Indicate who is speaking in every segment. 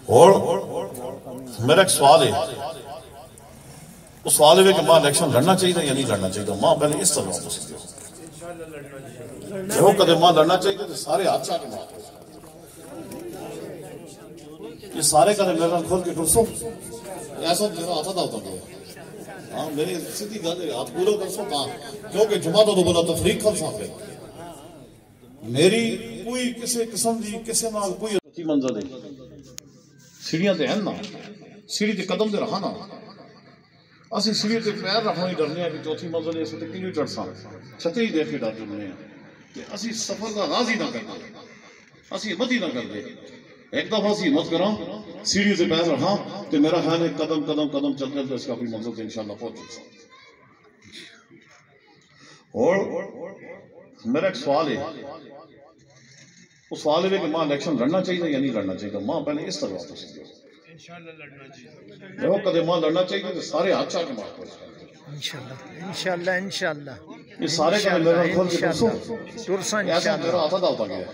Speaker 1: اور میرا ایک سوال ہے، اس سوال ہے کہ ماں الیکشن لڑنا چاہیے یا نہیں لڑنا چاہیے؟ ماں پہلے اس طرح کو سکتے ہو وہ کدے ماں لڑنا چاہیے تو سارے ہاتھ چاہ کے ماں یہ سارے کدے میرے نال کھول کے ٹرسو ایسا میرا ہاتھ ہوتا گیا ہاں میری سیدھی گل ہے ہاتھ پورا کر سو کہاں کیونکہ جمعہ تو بولا تفریق کر سکتے میری کوئی کسی قسم دی کسی نال کوئی اچھی منزل ہے سیڑھیاں تے ہیں نا سیڑھی تے قدم تے رکھا نا اسی سیڑھی تے پیر رکھنا ہی ڈرنے ہیں کہ چوتھی منزل ہے اس تے کیوں چڑھ ساں چھتے ہی دیکھ کے ڈر جڑنے ہیں کہ اسی سفر کا آغاز ہی نہ کرنا اسی ہمت ہی نہ کر دے ایک دفعہ اسی ہمت کراں سیڑھی تے پیر رکھاں کہ میرا خیال ہے قدم قدم قدم چل چل تو اس کا اپنی منزل تے انشاءاللہ پہنچ سکتا اور میرا ایک سوال ہے اس سوال ہے کہ ماں الیکشن لڑنا چاہیے یا نہیں لڑنا چاہیے؟ ماں پہلے اس طرح واپس
Speaker 2: انشاءاللہ لڑنا چاہیے
Speaker 1: دیکھو کدے ماں لڑنا چاہیے تو سارے ہاتھ چاہ کے ماں کو
Speaker 3: انشاءاللہ انشاءاللہ
Speaker 1: یہ سارے کدے میرا کھول کے
Speaker 3: ٹرسو
Speaker 1: ایسا میرا ہاتھ ہوتا گیا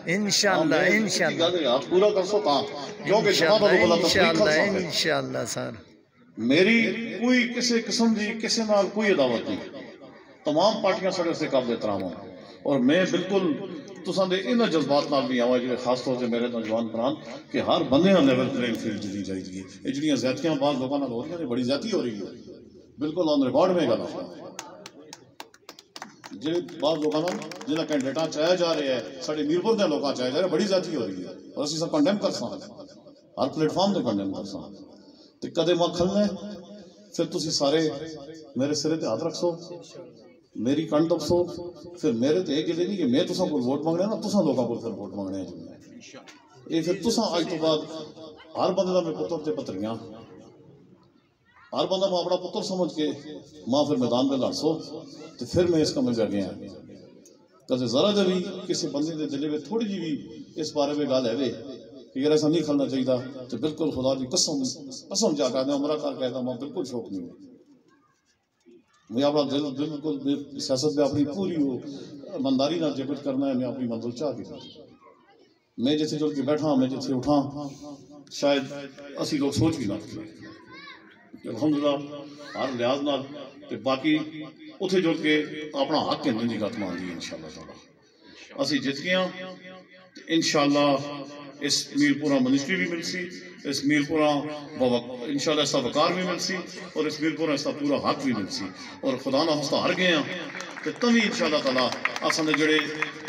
Speaker 3: انشاءاللہ انشاءاللہ
Speaker 1: ہاتھ پورا کر سو کہاں کیونکہ جمعہ تو بولا تفریق کر سکتے
Speaker 3: انشاءاللہ سر
Speaker 1: میری کوئی کسی قسم دی کسی نال کوئی عداوت نہیں تمام پارٹیاں سڑے سے قابل احترام ہوں اور میں بالکل تسان دے انہاں جذبات نال بھی آواز خاص طور سے میرے نوجوان پران کہ ہر بندے نال لیول پلینگ فیلڈ دی جائے گی یہ جڑیاں زیادتیاں بعض لوگوں نال ہو رہی ہیں بڑی زیادتی ہو رہی ہے بالکل آن ریکارڈ میں گل جی بعض لوگوں نال جنہاں کینڈیڈیٹاں چاہے جا رہے ہیں ساڈے میرپور دے لوکاں چاہے جا رہے بڑی زیادتی ہو رہی ہے اور اسی سب کنڈیم کر ساں ہر پلیٹ فارم تے کنڈیم کر ساں تے کدے ماں کھلنا ہے پھر تسی سارے میرے سرے تے ہاتھ رکھ سو میری کنڈ دب سو پھر میرے تے ایک گلے نہیں کہ میں تساں کو ووٹ مانگنے نا تساں لوگاں کو پھر ووٹ مانگنے ہیں یہ پھر تساں آج تو بعد ہر بندے دا میں پتر تے پتریاں ہر بندہ میں اپنا پتر سمجھ کے ماں پھر میدان میں لڑ سو تو پھر میں اس کا میں گیا ہیں کدے ذرا جا بھی کسی بندے دے دلے میں تھوڑی جی بھی اس بارے میں گال ہے کہ اگر ایسا نہیں کھلنا چاہیے تو بالکل خدا دی قسم جا کہتا ہوں عمرہ کر کہتا ہوں بالکل شوق نہیں ہے میں اپنا دل بالکل سیاست میں اپنی پوری ایمانداری نہ جو کچھ کرنا ہے میں اپنی منزل چاہ کے میں جیسے جل کے بیٹھا میں جیسے اٹھا شاید اسی لوگ سوچ بھی نہ الحمدللہ ہر لحاظ نال تے باقی اتھے جل کے اپنا حق کے نہیں گت مان دی انشاءاللہ تعالی اسی جت گیا انشاءاللہ اس میر پورا منسٹری بھی مل سی اس میر پورا انشاءاللہ اس کا وقار بھی مل سی اور اس میر پورا اس کا پورا حق بھی مل سی اور خدا نہ ہستا ہر گئے ہیں کہ تمی انشاءاللہ تعالی اساں دے جڑے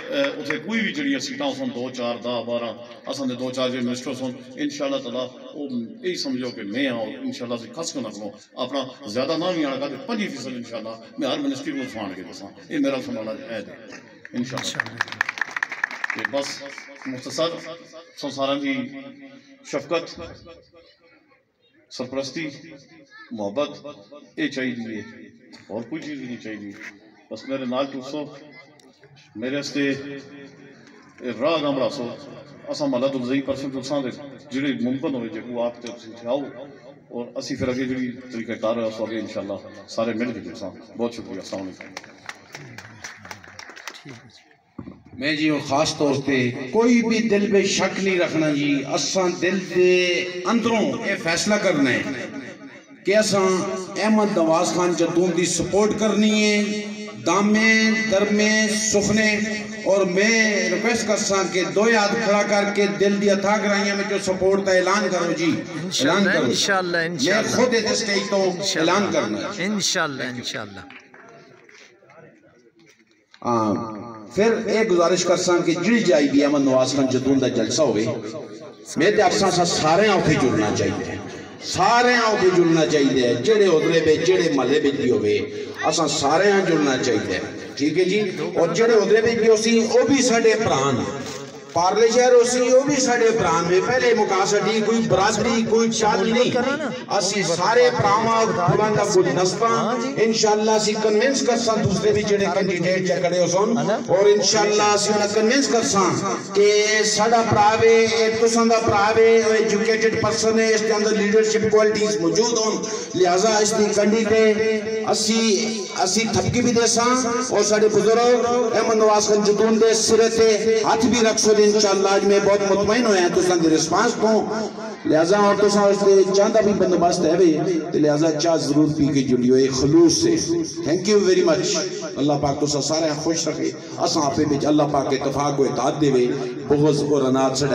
Speaker 1: اتھے کوئی بھی جڑی سیٹاں سن 2 4 10 12 اساں دے 2 4 جو منسٹر سن انشاءاللہ تعالی او یہی سمجھو کہ میں ہوں انشاءاللہ سے خاص کو نہ کروں اپنا زیادہ نہ بھی آنا کہ 5% انشاءاللہ میں ہر منسٹری کو فان کے دساں یہ میرا سنوانا ہے انشاءاللہ کہ بس مختصر سنساراں کی شفقت سرپرستی محبت یہ چاہیے اور کوئی چیز نہیں چاہیے بس میرے نال ٹوسو میرے استے راہ گمڑا سو اساں مدد افزائی پرسن تساں دے جڑے ممکن ہوئے جے کو آپ تے تسی تھاؤ اور اسی پھر اگے جڑی طریقہ کار ہے اس اگے انشاءاللہ سارے مل کے تساں بہت شکریہ السلام علیکم
Speaker 4: میں جی خاص طور پہ کوئی بھی دل میں شک نہیں رکھنا جی اساں دل دے اندروں اے فیصلہ کرنا ہے کہ اساں احمد نواز خان جدون دی سپورٹ کرنی ہے دامے درمے سخنے اور میں ریکویسٹ کر ساں کہ 2 ہاتھ کھڑا کر کے دل دی اتھا گرائیاں میں جو سپورٹ کا اعلان کرو جی اعلان کرو
Speaker 3: انشاءاللہ
Speaker 4: میں خود اس اسٹیج تو اعلان کرنا ہے
Speaker 3: انشاءاللہ
Speaker 4: پھر ایک گزارش کر ساں کہ جڑی جائی بھی احمد نواز خان جدون دا جلسہ ہوئے میں تے اکساں سا سارے آنکھیں جڑنا چاہیے سارے آنکھیں جڑنا چاہیے جڑے ادھرے بے جڑے ملے بے بھی ہوئے اساں سارے آنکھیں جڑنا چاہیے ٹھیک ہے جی اور جڑے ادھرے بے بھی ہو سی وہ بھی ساڑے پران پارلے شہر ہو سی وہ بھی ساڑے پران میں پہلے مقاصدی کوئی برادری کوئی شادی نہیں اسی سارے پراما بلان دا کوئی نسبہ انشاءاللہ اسی کنونس کر ساں دوسرے بھی جڑے کینڈیڈیٹ جا کڑے ہو سن اور انشاءاللہ اسی انہا کنونس کر ساں کہ ساڑا پراوے تسان دا پراوے ایجوکیٹڈ پرسن ہے اس کے اندر لیڈرشپ کوالٹیز موجود ہوں لہذا اس دی کنڈی پہ اسی تھپکی بھی دے ساں اور ساڑے بزرگ احمد نواز خان جدون دے سرے تے ہاتھ بھی رکھ سو مقصد انشاءاللہ آج میں بہت مطمئن ہوئے ہیں تو سن دی رسپانس کو لہذا اور تو سن اس چاندہ بھی بندوبست ہے بھی لہذا چاہ ضرور پی کے جڑی ہوئے خلوص سے تھینک یو ویری مچ اللہ پاک تو سارے خوش رکھے اساں آپ پہ اللہ پاک اتفاق و اتحاد دے بغض اور انات سے